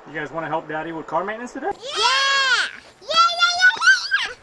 You guys want to help Daddy with car maintenance today? Yeah! Yeah, yeah, yeah,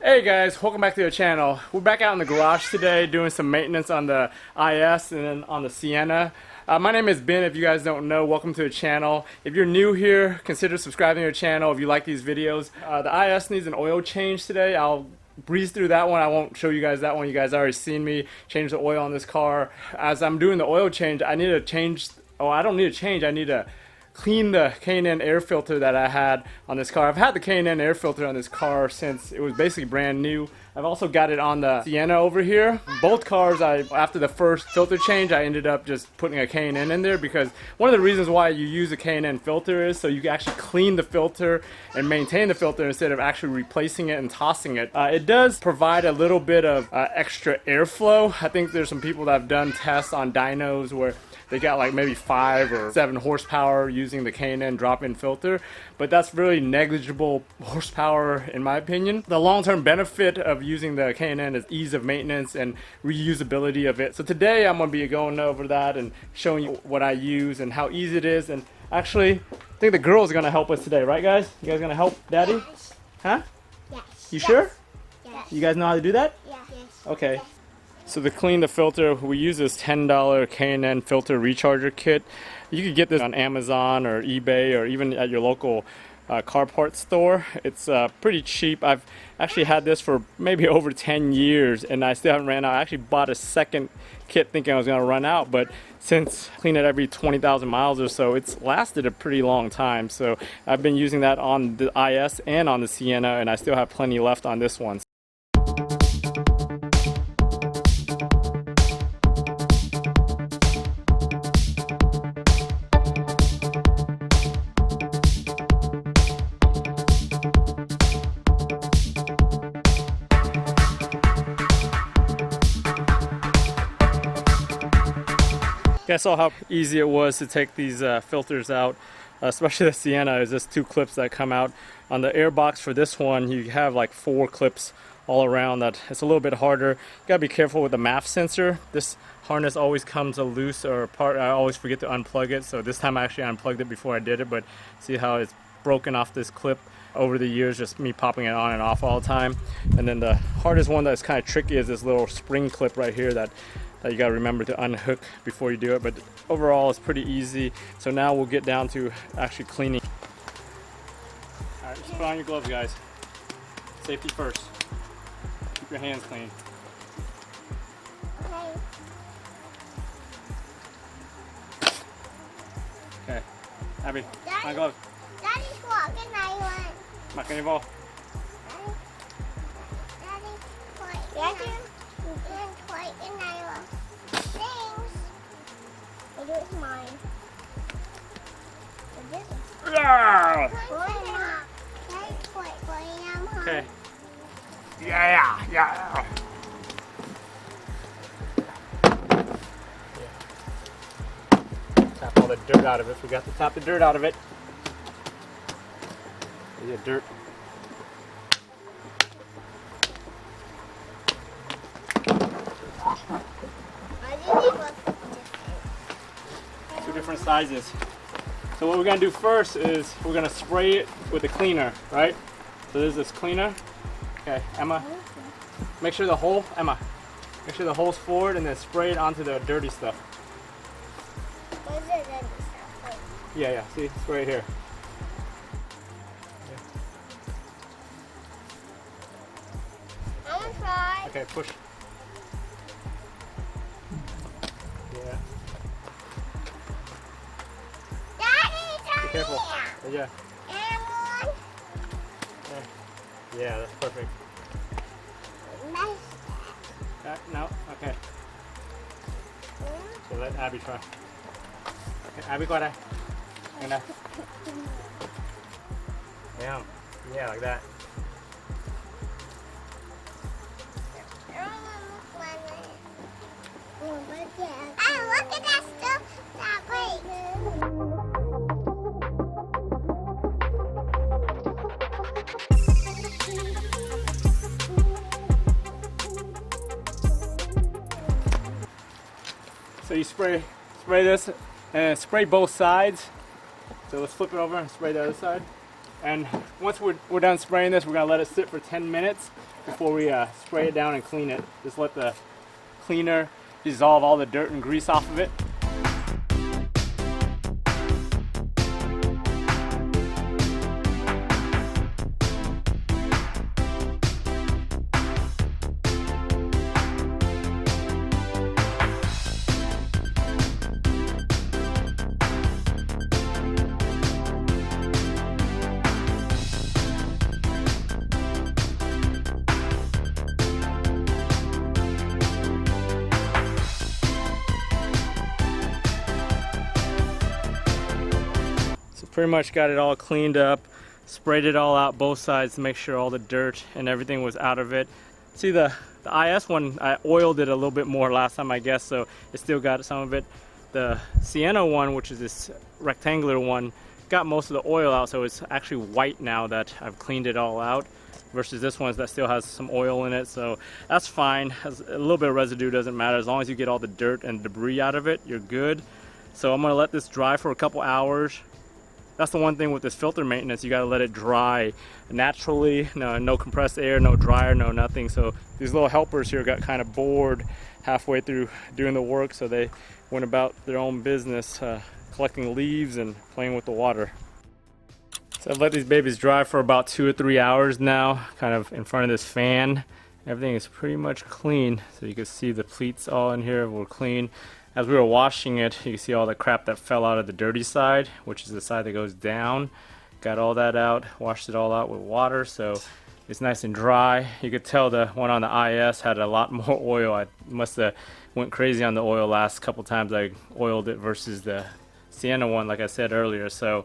Hey guys, welcome back to the channel. We're back out in the garage today doing some maintenance on the IS and then on the Sienna. My name is Ben. If you guys don't know, welcome to the channel. If you're new here, consider subscribing to the channel if you like these videos. The IS needs an oil change today. I'll breeze through that one. I won't show you guys that one. You guys already seen me change the oil on this car. As I'm doing the oil change, I need to change, I don't need to change, I need to clean the K&N Air Filter that I had on this car. I've had the K&N Air Filter on this car since it was basically brand new. I've also got it on the Sienna over here. Both cars, after the first filter change, I ended up just putting a K&N in there because one of the reasons why you use a K&N filter is so you can actually clean the filter and maintain the filter instead of actually replacing it and tossing it. It does provide a little bit of extra airflow. I think there's some people that have done tests on dynos where they got like maybe 5 or 7 horsepower using the K&N drop-in filter, but that's really negligible horsepower in my opinion. The long-term benefit of using the K&N is ease of maintenance and reusability of it. So today I'm going to be going over that and showing you what I use and how easy it is. And actually, I think the girls are going to help us today, right guys? You guys going to help Daddy? Yes. Huh? Yes. You sure? Yes. You guys know how to do that? Yes. Okay. Yes. So to clean the filter, we use this $10 K&N Filter Recharger Kit. You can get this on Amazon or eBay or even at your local car parts store. It's pretty cheap. I've actually had this for maybe over 10 years and I still haven't ran out. I actually bought a second kit thinking I was going to run out, but since I clean it every 20,000 miles or so, it's lasted a pretty long time. So I've been using that on the IS and on the Sienna, and I still have plenty left on this one. I saw how easy it was to take these filters out, especially the Sienna. Is just 2 clips that come out. On the air box for this one, you have like 4 clips all around. That it's a little bit harder. You gotta be careful with the MAF sensor. This harness always comes loose or apart. I always forget to unplug it, so this time I actually unplugged it before I did it, but see how it's broken off this clip over the years, just me popping it on and off all the time. And then the hardest one that's kind of tricky is this little spring clip right here that you gotta remember to unhook before you do it, but overall it's pretty easy. So now we'll get down to actually cleaning. Alright, just put on your gloves guys. Safety first. Keep your hands clean. Okay. Abby, my gloves. Daddy's walking, I want. Makan ni ball. Daddy, quite and I want. Thanks. I do it mine. Okay. Yeah. Tap all the dirt out of it. We got to tap the dirt out of it. Yeah, dirt. Two different sizes. So what we're gonna do first is we're gonna spray it with the cleaner, right? So there's this cleaner. Okay, Emma, make sure the hole, make sure the hole's forward and then spray it onto the dirty stuff. What is it dirty stuff? Yeah, see, it's right here. I'm gonna try. Okay, push. Yeah. Daddy, Be careful. Yeah. And one. Yeah, that's perfect. No? Okay. So let Abby try. Okay, Abby, go there. Yeah, like that. Look at that stuff that breaks. So you spray this and spray both sides. So let's flip it over and spray the other side. And once we're done spraying this, we're gonna let it sit for 10 minutes before we spray it down and clean it. Just let the cleaner dissolve all the dirt and grease off of it. Pretty much got it all cleaned up, sprayed it all out both sides to make sure all the dirt and everything was out of it. See the IS one, I oiled it a little bit more last time I guess, so it still got some of it. The Sienna one, which is this rectangular one, got most of the oil out, so it's actually white now that I've cleaned it all out, versus this one that still has some oil in it, so that's fine. Has a little bit of residue, doesn't matter. As long as you get all the dirt and debris out of it, you're good. So I'm gonna let this dry for a couple hours. That's the one thing with this filter maintenance, you gotta let it dry naturally. No compressed air, no dryer, no nothing. So these little helpers here got kind of bored halfway through doing the work, so they went about their own business, collecting leaves and playing with the water. So I've let these babies dry for about 2 or 3 hours now, kind of in front of this fan. Everything is pretty much clean. So you can see the pleats all in here were clean. As we were washing it, you can see all the crap that fell out of the dirty side, which is the side that goes down. Got all that out, washed it all out with water, so it's nice and dry. You could tell the one on the IS had a lot more oil. I must have went crazy on the oil last couple times I oiled it versus the Sienna one, like I said earlier. So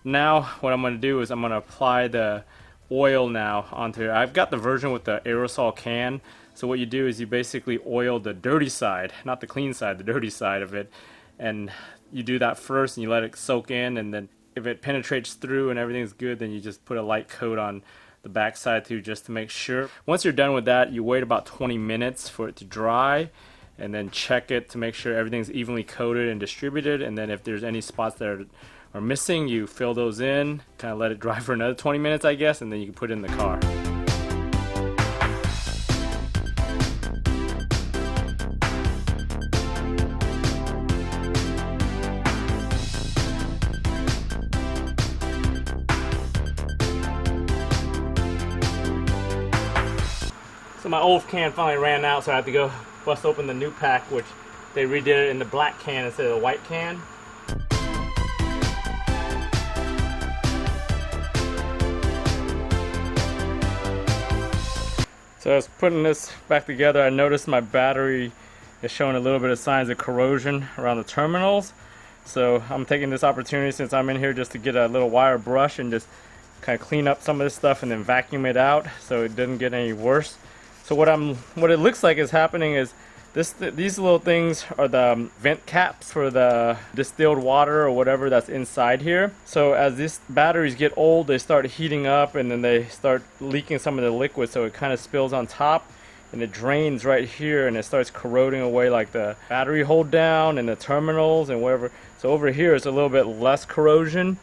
now what I'm going to do is I'm going to apply the oil now onto here. I've got the version with the aerosol can. So what you do is you basically oil the dirty side, not the clean side, the dirty side of it. And you do that first and you let it soak in, and then if it penetrates through and everything's good, then you just put a light coat on the back side too, just to make sure. Once you're done with that, you wait about 20 minutes for it to dry, and then check it to make sure everything's evenly coated and distributed. And then if there's any spots that are missing, you fill those in, kind of let it dry for another 20 minutes I guess, and then you can put it in the car. So my old can finally ran out, so I had to go bust open the new pack, which they redid it in the black can instead of the white can. So I was putting this back together, I noticed my battery is showing a little bit of signs of corrosion around the terminals. So I'm taking this opportunity since I'm in here just to get a little wire brush and just kind of clean up some of this stuff and then vacuum it out so it doesn't get any worse. So what it looks like is happening is these little things are the vent caps for the distilled water or whatever that's inside here. So as these batteries get old, they start heating up and then they start leaking some of the liquid, so it kind of spills on top and it drains right here and it starts corroding away like the battery hold down and the terminals and whatever. So over here it's a little bit less corrosion,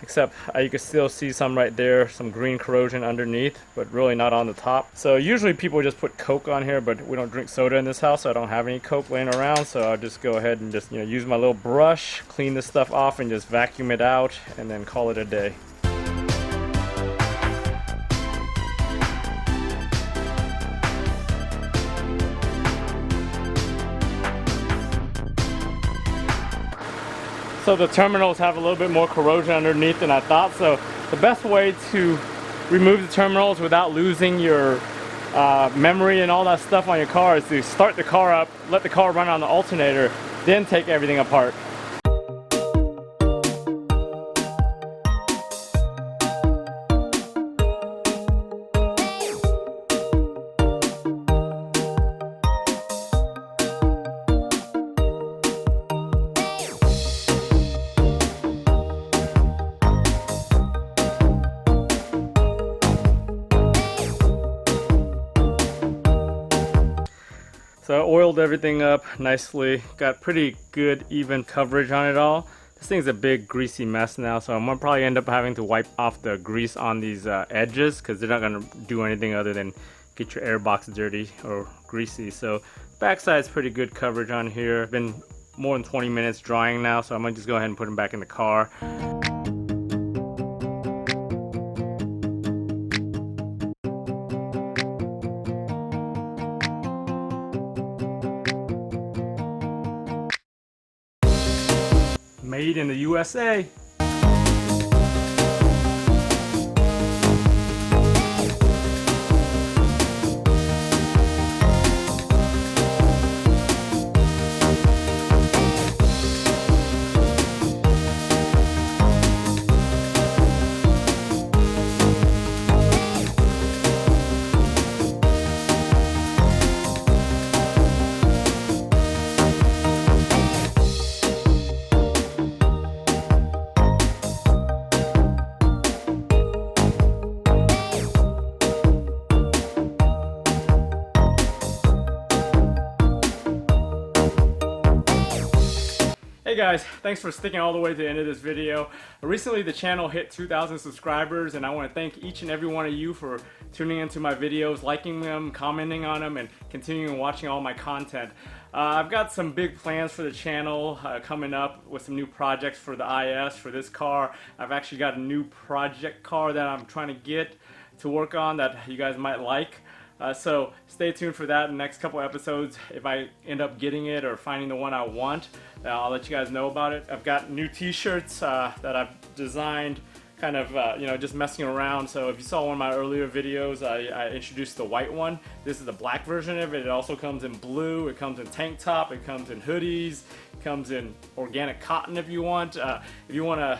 except you can still see some right there, some green corrosion underneath, but really not on the top. So usually people just put Coke on here, but we don't drink soda in this house, so I don't have any Coke laying around, so I'll just go ahead and just use my little brush, clean this stuff off and just vacuum it out and then call it a day. So the terminals have a little bit more corrosion underneath than I thought. So the best way to remove the terminals without losing your memory and all that stuff on your car is to start the car up, let the car run on the alternator, then take everything apart. So I oiled everything up nicely. Got pretty good even coverage on it all. This thing's a big greasy mess now, so I'm gonna probably end up having to wipe off the grease on these edges because they're not gonna do anything other than get your air box dirty or greasy. So backside's pretty good coverage on here. Been more than 20 minutes drying now, so I'm gonna just go ahead and put them back in the car. Made in the USA. Hey guys, thanks for sticking all the way to the end of this video. Recently the channel hit 2,000 subscribers and I want to thank each and every one of you for tuning into my videos, liking them, commenting on them, and continuing watching all my content. I've got some big plans for the channel coming up with some new projects for the IS, for this car. I've actually got a new project car that I'm trying to get to work on that you guys might like. So stay tuned for that in the next couple episodes. If I end up getting it or finding the one I want, I'll let you guys know about it. I've got new t-shirts that I've designed, kind of just messing around. So if you saw one of my earlier videos, I introduced the white one. This is the black version of it. It also comes in blue, it comes in tank top, it comes in hoodies, it comes in organic cotton if you want. If you want to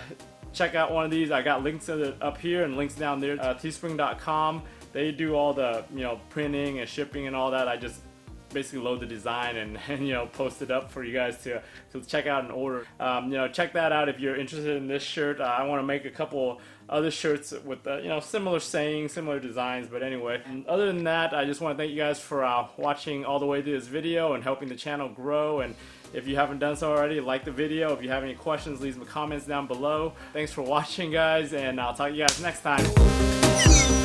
check out one of these, I got links up here and links down there. Teespring.com. They do all the printing and shipping and all that. I just basically load the design and post it up for you guys to check out and order. Check that out if you're interested in this shirt. I want to make a couple other shirts with similar sayings, similar designs. But anyway, other than that, I just want to thank you guys for watching all the way through this video and helping the channel grow. And if you haven't done so already, like the video. If you have any questions, leave some comments down below. Thanks for watching, guys, and I'll talk to you guys next time.